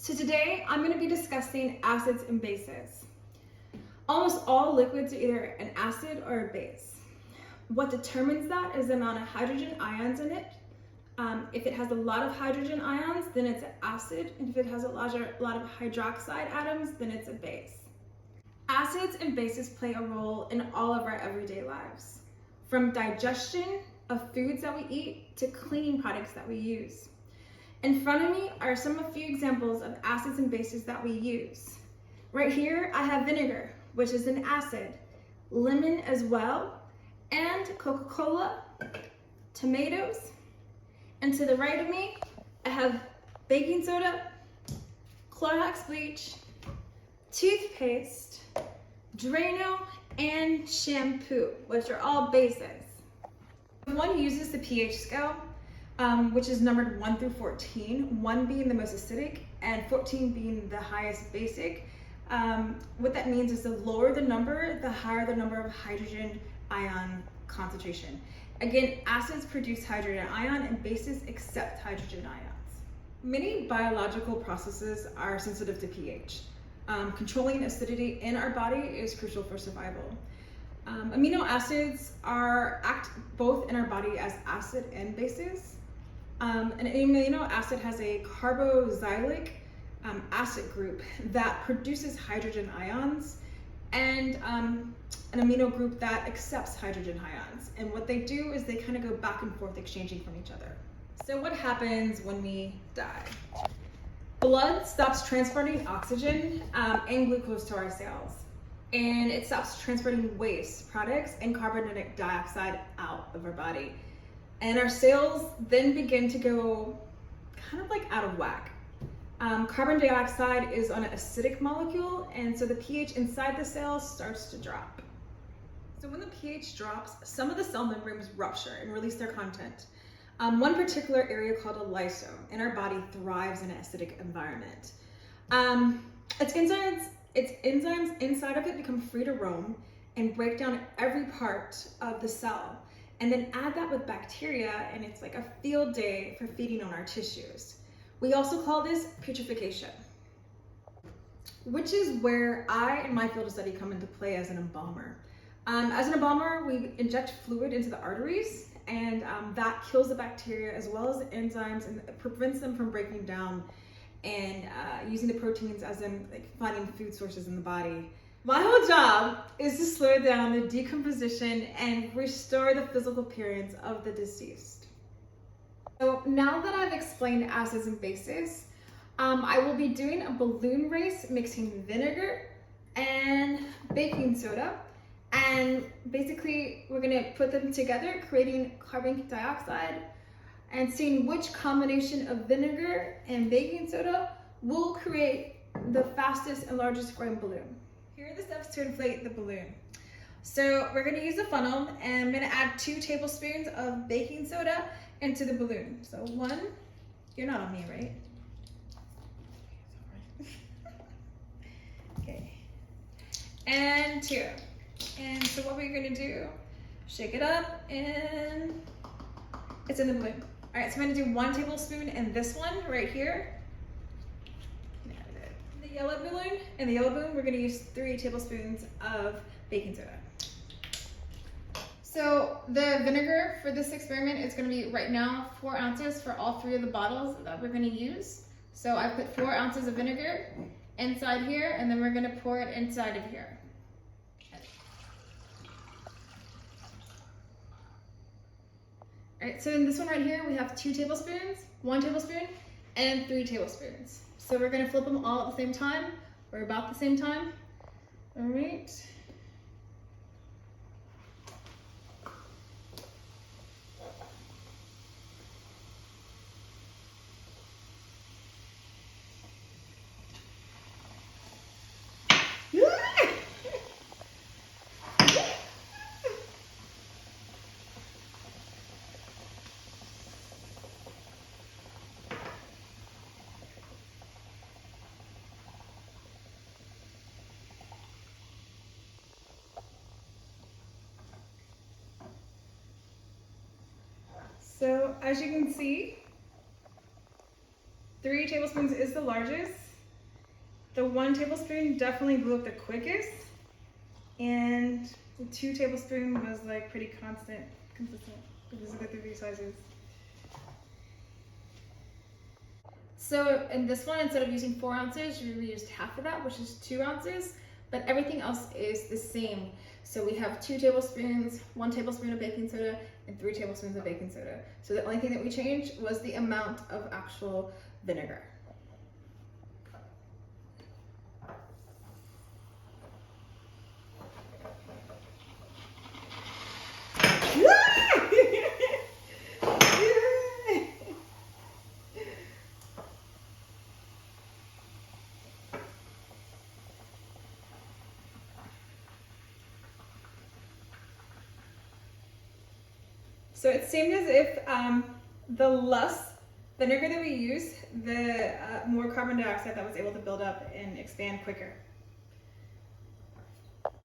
So today I'm going to be discussing acids and bases. Almost all liquids are either an acid or a base. What determines that is the amount of hydrogen ions in it. If it has a lot of hydrogen ions, then it's an acid, and if it has a lot of hydroxide atoms, then it's a base. Acids and bases play a role in all of our everyday lives, from digestion of foods that we eat to cleaning products that we use. In front of me are a few examples of acids and bases that we use. Right here, I have vinegar, which is an acid, lemon as well, and Coca-Cola, tomatoes. And to the right of me, I have baking soda, Clorox bleach, toothpaste, Drano, and shampoo, which are all bases. One uses the pH scale, which is numbered 1 through 14, 1 being the most acidic and 14 being the highest basic. What that means is the lower the number, the higher the number of hydrogen ion concentration. Again, acids produce hydrogen ion and bases accept hydrogen ions. Many biological processes are sensitive to pH. Controlling acidity in our body is crucial for survival. Amino acids act both in our body as acid and bases. An amino acid has a carboxylic acid group that produces hydrogen ions, and an amino group that accepts hydrogen ions. And what they do is they kind of go back and forth exchanging from each other. So what happens when we die? Blood stops transporting oxygen and glucose to our cells, and it stops transporting waste products and carbon dioxide out of our body. And our cells then begin to go kind of like out of whack. Carbon dioxide is on an acidic molecule, and so the pH inside the cell starts to drop. So when the pH drops, some of the cell membranes rupture and release their content. One particular area called a lysosome in our body thrives in an acidic environment. Its enzymes inside of it become free to roam and break down every part of the cell, and then add that with bacteria, and it's like a field day for feeding on our tissues. We also call this putrefaction, which is where I and my field of study come into play as an embalmer. As an embalmer, we inject fluid into the arteries, and that kills the bacteria as well as the enzymes and prevents them from breaking down and using the proteins as in finding food sources in the body. My whole job is to slow down the decomposition and restore the physical appearance of the deceased. So now that I've explained acids and bases, I will be doing a balloon race mixing vinegar and baking soda. And basically, we're gonna put them together, creating carbon dioxide, and seeing which combination of vinegar and baking soda will create the fastest and largest growing balloon. Here are the steps to inflate the balloon. So we're gonna use a funnel, and I'm gonna add 2 tablespoons of baking soda into the balloon. So 1, you're not on me, right? Okay. And 2. And so what we're gonna do, shake it up, and it's in the balloon. All right, so I'm gonna do 1 tablespoon in this one right here. The yellow balloon, in the yellow balloon, we're gonna use 3 tablespoons of baking soda. So the vinegar for this experiment is gonna be right now 4 ounces for all 3 of the bottles that we're gonna use. So I put 4 ounces of vinegar inside here, and then we're gonna pour it inside of here. All right, so in this one right here, we have 2 tablespoons, 1 tablespoon, and 3 tablespoons. So we're gonna flip them all at the same time, or about the same time. All right. So as you can see, 3 tablespoons is the largest, The 1 tablespoon definitely blew up the quickest, and the 2 tablespoon was like pretty consistent. These are the 3 sizes. So in this one, instead of using 4 ounces, we used half of that, which is 2 ounces, but everything else is the same. So we have 2 tablespoons, 1 tablespoon of baking soda, and 3 tablespoons of baking soda. So the only thing that we changed was the amount of actual vinegar. So it seemed as if the less vinegar that we use, the more carbon dioxide that was able to build up and expand quicker.